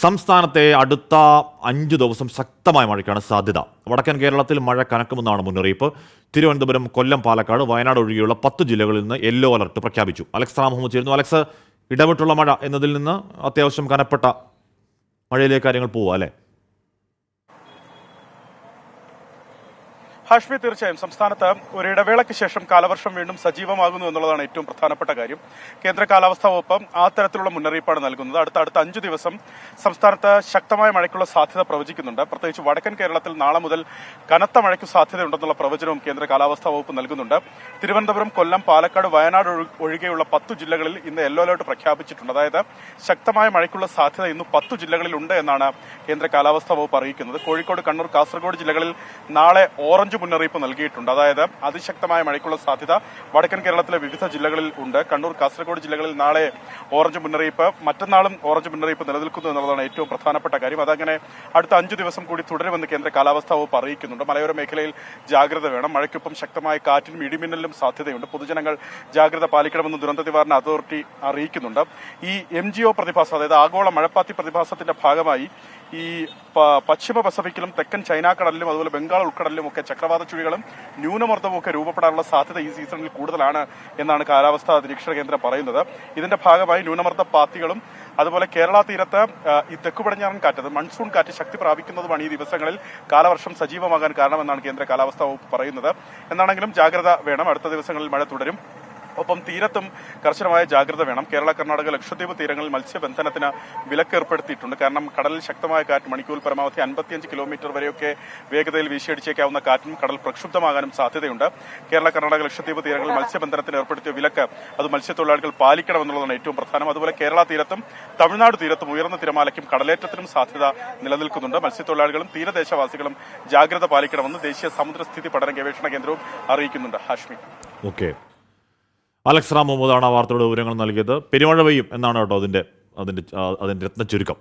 സംസ്ഥാനത്തെ അടുത്ത 5 ദിവസം ശക്തമായ മഴയ്ക്കാണ് സാധ്യത. വടക്കൻ കേരളത്തിൽ മഴ കനക്കുമെന്നാണ് മുന്നറിയിപ്പ്. തിരുവനന്തപുരം, കൊല്ലം, പാലക്കാട്, വയനാട് ഒഴികെയുള്ള 10 ജില്ലകളിൽ നിന്ന് യെല്ലോ അലർട്ട് പ്രഖ്യാപിച്ചു. അലക്സ് മുഹമ്മദ് ചേരുന്നു. അലക്സ്, ഇടവിട്ടുള്ള മഴ എന്നതിൽ നിന്ന് അത്യാവശ്യം കനപ്പെട്ട മഴയിലേക്ക് കാര്യങ്ങൾ പോവുക അല്ലേ? ഹാഷ്മി, തീർച്ചയായും സംസ്ഥാനത്ത് ഒരു ഇടവേളയ്ക്ക് ശേഷം കാലവർഷം വീണ്ടും സജീവമാകുന്നു എന്നുള്ളതാണ് ഏറ്റവും പ്രധാനപ്പെട്ട കാര്യം. കേന്ദ്ര കാലാവസ്ഥാ വകുപ്പ് ആ തരത്തിലുള്ള മുന്നറിയിപ്പാണ് നൽകുന്നത്. അടുത്ത 5 ദിവസം സംസ്ഥാനത്ത് ശക്തമായ മഴയ്ക്കുള്ള സാധ്യത പ്രവചിക്കുന്നുണ്ട്. പ്രത്യേകിച്ച് വടക്കൻ കേരളത്തിൽ നാളെ മുതൽ കനത്ത മഴയ്ക്ക് സാധ്യതയുണ്ടെന്നുള്ള പ്രവചനവും കേന്ദ്ര കാലാവസ്ഥാ വകുപ്പ് നൽകുന്നുണ്ട്. തിരുവനന്തപുരം, കൊല്ലം, പാലക്കാട്, വയനാട് ഒഴികെയുള്ള 10 ജില്ലകളിൽ ഇന്ന് യെല്ലോ അലർട്ട് പ്രഖ്യാപിച്ചിട്ടുണ്ട്. അതായത് ശക്തമായ മഴയ്ക്കുള്ള സാധ്യത ഇന്ന് 10 ജില്ലകളിൽ ഉണ്ട് എന്നാണ് കേന്ദ്ര കാലാവസ്ഥാ വകുപ്പ് അറിയിക്കുന്നത്. കോഴിക്കോട്, കണ്ണൂർ, കാസർഗോഡ് ജില്ലകളിൽ നാളെ ഓറഞ്ച് മുന്നറിയിപ്പ് നൽകിയിട്ടുണ്ട്. അതായത് അതിശക്തമായ മഴയ്ക്കുള്ള സാധ്യത വടക്കൻ കേരളത്തിലെ വിവിധ ജില്ലകളിൽ ഉണ്ട്. കണ്ണൂർ, കാസർഗോഡ് ജില്ലകളിൽ നാളെ ഓറഞ്ച് മുന്നറിയിപ്പ്, മറ്റന്നാളും ഓറഞ്ച് മുന്നറിയിപ്പ് നിലനിൽക്കുന്നു എന്നുള്ളതാണ് ഏറ്റവും പ്രധാനപ്പെട്ട കാര്യം. അതങ്ങനെ അടുത്ത 5 ദിവസം കൂടി തുടരുമെന്ന് കേന്ദ്ര കാലാവസ്ഥാ വകുപ്പ് അറിയിക്കുന്നുണ്ട്. മലയോര മേഖലയിൽ ജാഗ്രത വേണം. മഴയ്ക്കൊപ്പം ശക്തമായ കാറ്റിനും ഇടിമിന്നലിനും സാധ്യതയുണ്ട്. പൊതുജനങ്ങൾ ജാഗ്രത പാലിക്കണമെന്ന് ദുരന്ത നിവാരണ അതോറിറ്റി അറിയിക്കുന്നുണ്ട്. ഈ MGO പ്രതിഭാസം, അതായത് ആഗോള മഴപ്പാത്തി പ്രതിഭാസത്തിന്റെ ഭാഗമായി ഈ പശ്ചിമ പസഫിക്കിലും തെക്കൻ ചൈന കടലിലും അതുപോലെ ബംഗാൾ ഉൾക്കടലിലും ഒക്കെ ചക്രവാത ചുഴികളും ന്യൂനമർദ്ദവും ഒക്കെ രൂപപ്പെടാനുള്ള സാധ്യത ഈ സീസണിൽ കൂടുതലാണ് എന്നാണ് കാലാവസ്ഥാ നിരീക്ഷണ കേന്ദ്രം പറയുന്നത്. ഇതിന്റെ ഭാഗമായി ന്യൂനമർദ്ദ പാത്തികളും അതുപോലെ കേരള തീരത്ത് ഈ തെക്കു പടിഞ്ഞാറൻ കാറ്റ്, മൺസൂൺ കാറ്റ് ശക്തി പ്രാപിക്കുന്നതുമാണ് ഈ ദിവസങ്ങളിൽ കാലവർഷം സജീവമാകാൻ കാരണമെന്നാണ് കേന്ദ്ര കാലാവസ്ഥാ വകുപ്പ് പറയുന്നത്. എന്നാണെങ്കിലും ജാഗ്രത വേണം. അടുത്ത ദിവസങ്ങളിൽ മഴ തുടരും. ഒപ്പം തീരത്തും കർശനമായ ജാഗ്രത വേണം. കേരള, കർണാടക, ലക്ഷദ്വീപ് തീരങ്ങളിൽ മത്സ്യബന്ധനത്തിന് വിലക്ക് ഏർപ്പെടുത്തിയിട്ടുണ്ട്. കാരണം കടലിൽ ശക്തമായ കാറ്റ്, മണിക്കൂറിൽ പരമാവധി 55 കിലോമീറ്റർ വരെയൊക്കെ വേഗതയിൽ വീശിയടിച്ചേക്കാവുന്ന കാറ്റും കടൽ പ്രക്ഷുബ്ധമാകാനും സാധ്യതയുണ്ട്. കേരള, കർണാടക, ലക്ഷദ്വീപ് തീരങ്ങളിൽ മത്സ്യബന്ധനത്തിന് ഏർപ്പെടുത്തിയ വിലക്ക് അത് മത്സ്യത്തൊഴിലാളികൾ പാലിക്കണമെന്നുള്ളതാണ് ഏറ്റവും പ്രധാനം. അതുപോലെ കേരള തീരത്തും തമിഴ്നാട് തീരത്തും ഉയർന്ന തിരമാലയ്ക്കും കടലേറ്റത്തിനും സാധ്യത നിലനിൽക്കുന്നുണ്ട്. മത്സ്യത്തൊഴിലാളികളും തീരദേശവാസികളും ജാഗ്രത പാലിക്കണമെന്ന് ദേശീയ സമുദ്രസ്ഥിതി പഠന ഗവേഷണ കേന്ദ്രവും അറിയിക്കുന്നുണ്ട്. ഹാഷ്മി. ഓക്കെ, അലക്സ് മുഹമ്മദാണ് ആ വാർത്തയുടെ വിവരങ്ങൾ നൽകിയത്. പെരുമഴ പെയ്യും എന്നാണ് കേട്ടോ അതിന്റെ രത്ന ചുരുക്കം.